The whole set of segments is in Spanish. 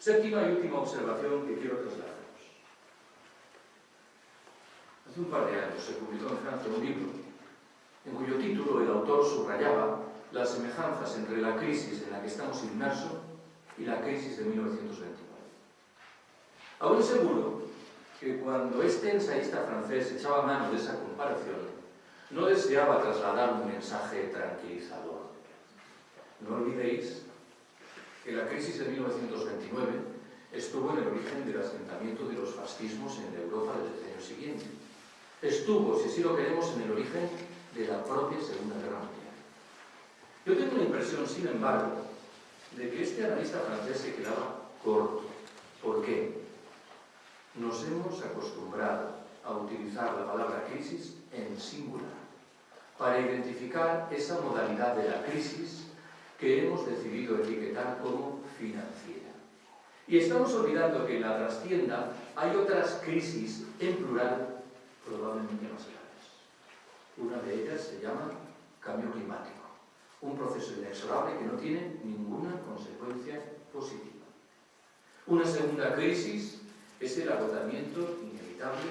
Séptima y última observación que quiero trasladaros. Hace un par de años se publicó en Francia un libro en cuyo título el autor subrayaba las semejanzas entre la crisis en la que estamos inmersos y la crisis de 1929. Aún es seguro que cuando este ensayista francés echaba mano de esa comparación, no deseaba trasladar un mensaje tranquilizador. No olvidéis que la crisis de 1929 estuvo en el origen del asentamiento de los fascismos en la Europa del decenio siguiente. Estuvo, si así lo queremos, en el origen de la propia Segunda Guerra Mundial. Yo tengo la impresión, sin embargo, de que este analista francés se quedaba corto. ¿Por qué? Nos hemos acostumbrado a utilizar la palabra crisis en singular para identificar esa modalidad de la crisis que hemos decidido etiquetar como financiera. Y estamos olvidando que en la trastienda hay otras crisis en plural probablemente más graves. Una de ellas se llama cambio climático, un proceso inexorable que no tiene ninguna consecuencia positiva. Una segunda crisis es el agotamiento inevitable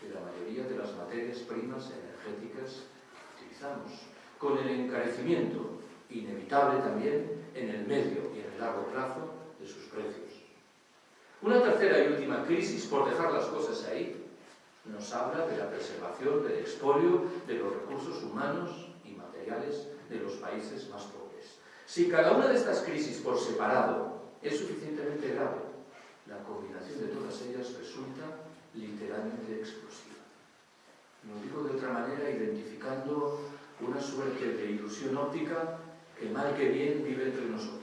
de la mayoría de las materias primas energéticas que utilizamos, con el encarecimiento inevitable también en el medio y en el largo plazo de sus precios. Una tercera y última crisis, por dejar las cosas ahí, nos habla de la preservación, del expolio de los recursos humanos y materiales de los países más pobres. Si cada una de estas crisis por separado es suficientemente grave, la combinación de todas ellas resulta literalmente explosiva. Lo digo de otra manera, identificando una suerte de ilusión óptica que mal que bien vive entre nosotros.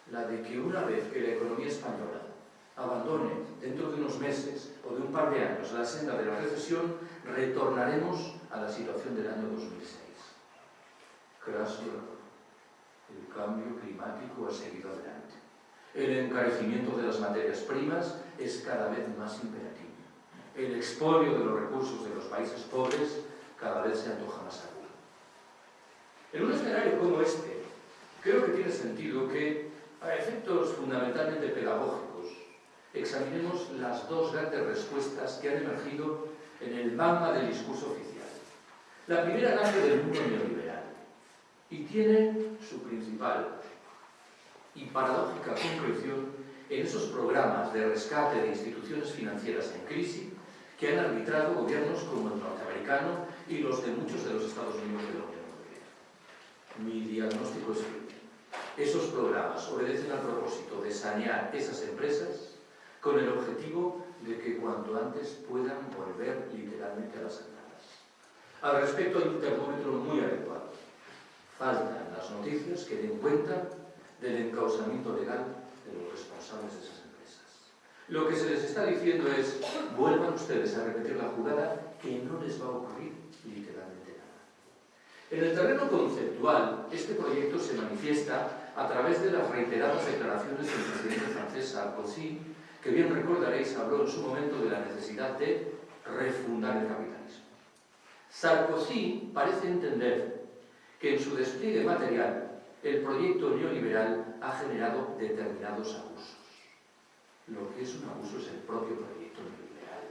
La de que una vez que la economía española abandone dentro de unos meses o de un par de años la senda de la recesión, retornaremos a la situación del año 2006. Craso error. El cambio climático ha seguido adelante. El encarecimiento de las materias primas es cada vez más imperativo. El expolio de los recursos de los países pobres cada vez se antoja más agudo. En un escenario como este, creo que tiene sentido que, a efectos fundamentalmente pedagógicos, examinemos las dos grandes respuestas que han emergido en el magma del discurso oficial. La primera nace del mundo neoliberal y tiene su principal y paradójica concreción en esos programas de rescate de instituciones financieras en crisis que han arbitrado gobiernos como el norteamericano y los de muchos de los Estados miembros de la Unión Europea. Mi diagnóstico es firme. Esos programas obedecen al propósito de sanear esas empresas con el objetivo de que cuanto antes puedan volver literalmente a las andadas. Al respecto hay un termómetro muy adecuado. Faltan las noticias que den cuenta del encausamiento legal de los responsables de esas empresas. Lo que se les está diciendo es: vuelvan ustedes a repetir la jugada, que no les va a ocurrir literalmente nada. En el terreno conceptual, este proyecto se manifiesta a través de las reiteradas declaraciones del presidente francés Sarkozy, que bien recordaréis habló en su momento de la necesidad de refundar el capitalismo. Sarkozy parece entender que en su despliegue material el proyecto neoliberal ha generado determinados abusos. Lo que es un abuso es el propio proyecto neoliberal.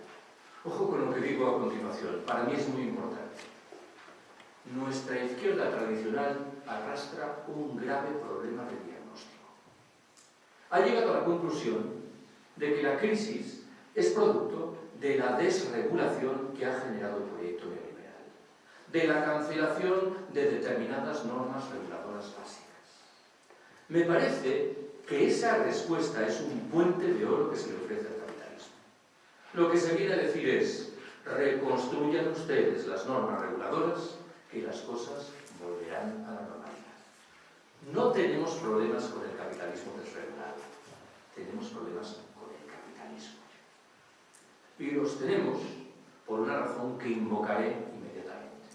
Ojo con lo que digo a continuación, para mí es muy importante. Nuestra izquierda tradicional arrastra un grave problema de diagnóstico. Ha llegado a la conclusión de que la crisis es producto de la desregulación que ha generado el proyecto neoliberal, de la cancelación de determinadas normas reguladoras básicas. Me parece que esa respuesta es un puente de oro que se le ofrece al capitalismo. Lo que se viene a decir es: reconstruyan ustedes las normas reguladoras, que las cosas volverán a la normalidad. No tenemos problemas con el capitalismo desregulado, tenemos problemas con el capitalismo. Y los tenemos por una razón que invocaré inmediatamente.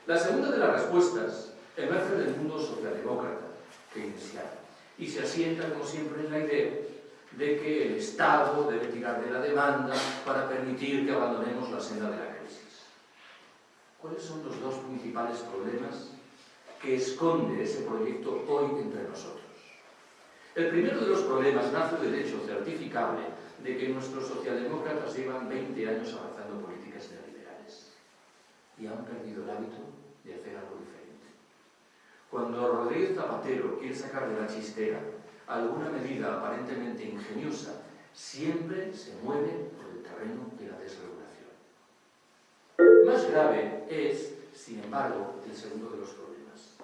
La segunda de las respuestas emerge del mundo socialdemócrata keynesiano y se asienta, como siempre, en la idea de que el Estado debe tirar de la demanda para permitir que abandonemos la senda de la crisis. ¿Cuáles son los dos principales problemas que esconde ese proyecto hoy entre nosotros? El primero de los problemas nace del hecho certificable de que nuestros socialdemócratas llevan 20 años avanzando políticas neoliberales y han perdido el hábito de hacer algo diferente. Cuando Rodríguez Zapatero quiere sacar de la chistera alguna medida aparentemente ingeniosa, siempre se mueve por el terreno de la desregulación. Más grave es, sin embargo, el segundo de los problemas.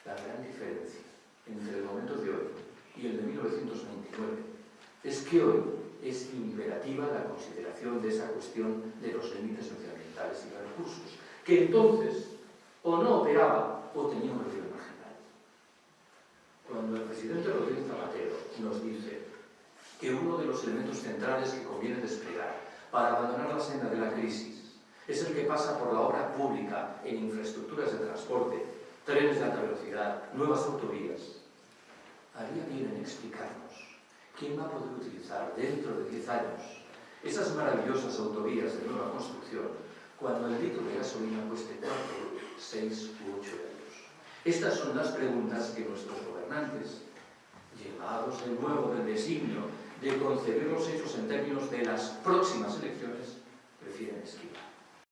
La gran diferencia entre el momento de hoy y el de 1929 es que hoy es imperativa la consideración de esa cuestión de los límites socioambientales y de recursos, que entonces o no operaba o tenía un relevo marginal. Cuando el presidente Rodríguez Zapatero nos dice que uno de los elementos centrales que conviene desplegar para abandonar la senda de la crisis es el que pasa por la obra pública en infraestructuras de transporte, trenes de alta velocidad, nuevas autovías, haría bien en explicarnos quién va a poder utilizar dentro de 10 años esas maravillosas autovías de nueva construcción cuando el litro de gasolina cueste 4, 6 u 8 euros. Estas son las preguntas que nuestros gobernantes, llevados de nuevo del designio de concebir los hechos en términos de las próximas elecciones, prefieren esquivar.